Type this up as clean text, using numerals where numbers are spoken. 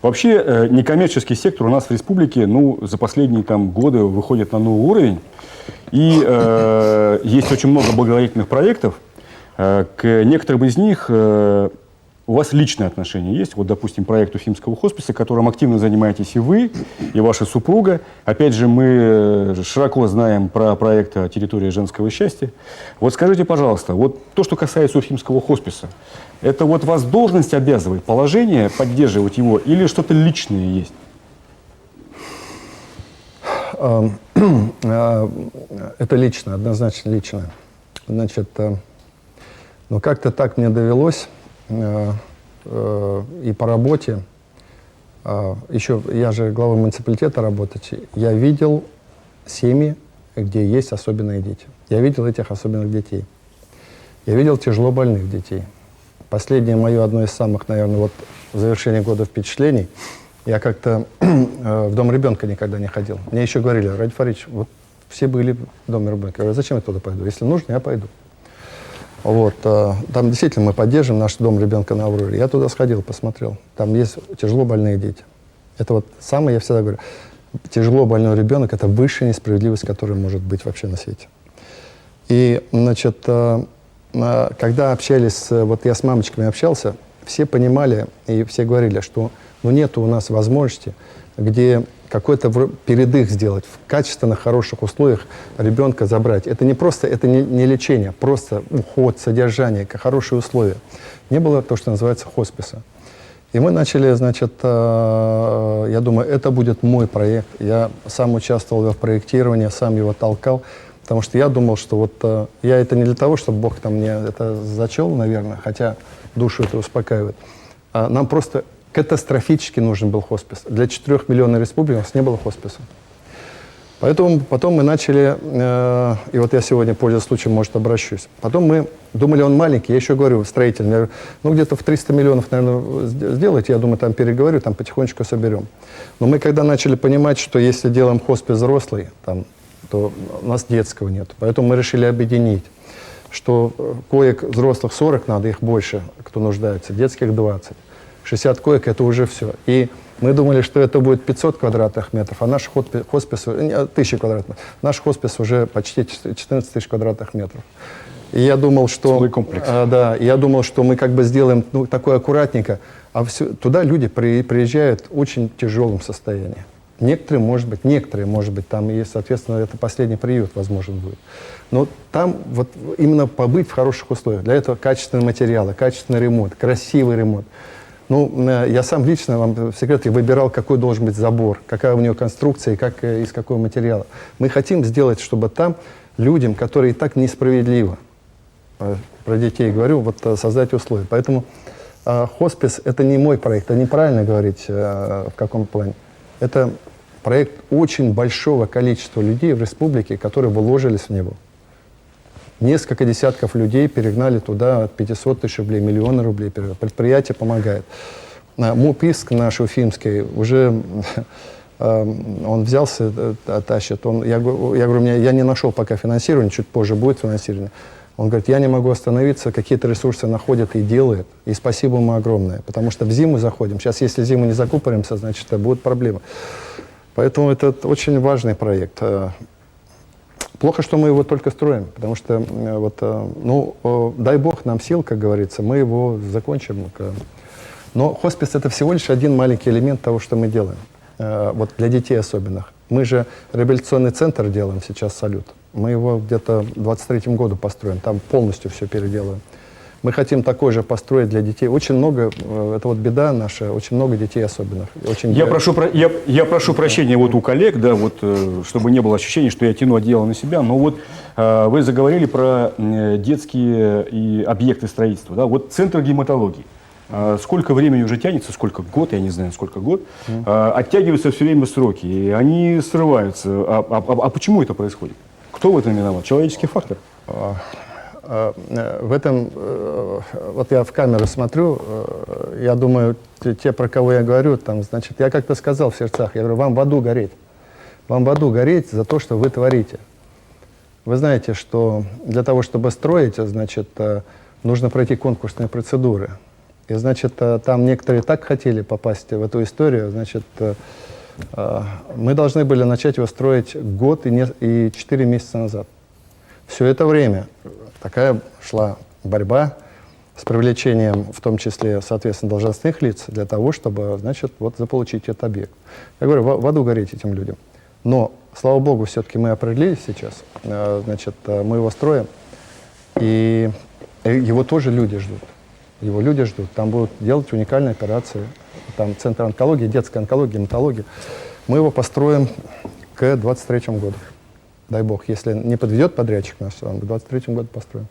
Вообще, некоммерческий сектор у нас в республике, ну, за последние там годы выходит на новый уровень. И есть очень много благотворительных проектов. К некоторым из них у вас личное отношение есть. Вот, допустим, проект Уфимского хосписа, которым активно занимаетесь и вы, и ваша супруга. Опять же, мы широко знаем про проект «Территория женского счастья». Вот скажите, пожалуйста, вот то, что касается Уфимского хосписа, это вот вас должность обязывает, положение поддерживать его, или что-то личное есть? Это лично, однозначно личное. Значит, но как-то так мне довелось и по работе, еще я же главой муниципалитета работать, я видел семьи, где есть особенные дети. Я видел этих особенных детей. Я видел тяжело больных детей. Последнее мое, одно из самых, наверное, вот в завершении года впечатлений, я как-то в дом ребенка никогда не ходил. Мне еще говорили: Радик Фаридович, вот все были в доме ребенка. Я говорю: зачем я туда пойду? Если нужно, я пойду. Вот, там действительно мы поддержим наш дом ребенка на Авроре. Я туда сходил, посмотрел. Там есть тяжело больные дети. Это вот самое, я всегда говорю, тяжело больной ребенок — это высшая несправедливость, которая может быть вообще на свете. И, значит, когда общались, вот я с мамочками общался, все понимали и все говорили, что ну, нет у нас возможности, где какой-то передых сделать, в качественно хороших условиях ребенка забрать. Это не просто, это не лечение, просто уход, содержание, хорошие условия. Не было то, что называется хосписа. И мы начали, значит, я думаю, это будет мой проект. Я сам участвовал в проектировании, сам его толкал, потому что я думал, что вот я это не для того, чтобы Бог там мне это зачел, наверное, хотя душу это успокаивает. Нам просто катастрофически нужен был хоспис. Для 4-миллионной республики у нас не было хосписа. Поэтому потом мы начали, и вот я сегодня, пользуясь случаем, может, обращусь. Потом мы думали, он маленький, я еще говорю, строитель, я говорю, ну, где-то в 300 миллионов, наверное, сделайте, я думаю, там переговорю, там потихонечку соберем. Но мы когда начали понимать, что если делаем хоспис взрослый, там, то у нас детского нет. Поэтому мы решили объединить, что коек взрослых 40 надо, их больше, кто нуждается, детских 20. 60 коек — это уже все. И мы думали, что это будет 500 квадратных метров, а наш хоспис, 1000 квадратных метров, наш хоспис уже почти 14 тысяч квадратных метров. И я думал, что... Целый комплекс. Да, я думал, что мы как бы сделаем ну, такое аккуратненько, а туда люди приезжают в очень тяжелом состоянии. Некоторые, может быть, там и, соответственно, это последний приют, возможно, будет. Но там вот именно побыть в хороших условиях. Для этого качественные материалы, качественный ремонт, красивый ремонт. Ну, я сам лично, вам в секрете, выбирал, какой должен быть забор, какая у него конструкция и как, из какого материала. Мы хотим сделать, чтобы там людям, которые и так несправедливо, про детей говорю, вот создать условия. Поэтому хоспис — это не мой проект, это неправильно говорить в каком плане. Это проект очень большого количества людей в республике, которые вложились в него. Несколько десятков людей перегнали туда от 500 тысяч рублей, миллионы рублей. Предприятие помогает. МУПИСК наш уфимский уже, он взялся, тащит. Я говорю, я не нашел пока финансирования, чуть позже будет финансирование. Он говорит, я не могу остановиться, какие-то ресурсы находят и делают. И спасибо ему огромное, потому что в зиму заходим. Сейчас, если зиму не закупоримся, значит, это будут проблемы. Поэтому это очень важный проект. Плохо, что мы его только строим, потому что, вот, ну, дай бог нам сил, как говорится, мы его закончим. Но хоспис — это всего лишь один маленький элемент того, что мы делаем. Вот для детей особенных. Мы же реабилитационный центр делаем сейчас «Салют». Мы его где-то в 2023 году построим, там полностью все переделаем. Мы хотим такой же построить для детей. Очень много, это вот беда наша, очень много детей особенных. Очень я прошу прощения вот у коллег, да, вот, чтобы не было ощущения, что я тяну одеяло на себя, но вот вы заговорили про детские и объекты строительства. Да? Вот Центр гематологии. Сколько времени уже тянется, сколько год, я не знаю, сколько год, оттягиваются все время сроки, и они срываются. А почему это происходит? Кто в этом виноват? Человеческий фактор? В этом, вот я в камеру смотрю, я думаю, те, про кого я говорю, там, значит, я как-то сказал в сердцах, я говорю, вам в аду гореть. Вам в аду гореть за то, что вы творите. Вы знаете, что для того, чтобы строить, значит, нужно пройти конкурсные процедуры. И, значит, там некоторые так хотели попасть в эту историю, значит, мы должны были начать его строить год и 4 месяца назад. Все это время такая шла борьба с привлечением, в том числе, соответственно, должностных лиц, для того, чтобы, значит, вот заполучить этот объект. Я говорю, в аду гореть этим людям. Но, слава богу, все-таки мы определились сейчас, значит, мы его строим, и его тоже люди ждут. Его люди ждут. Там будут делать уникальные операции. Там центр онкологии, детская онкология, гематология. Мы его построим к 2023 году. Дай бог, если не подведет подрядчик нас, к 2023 году построим.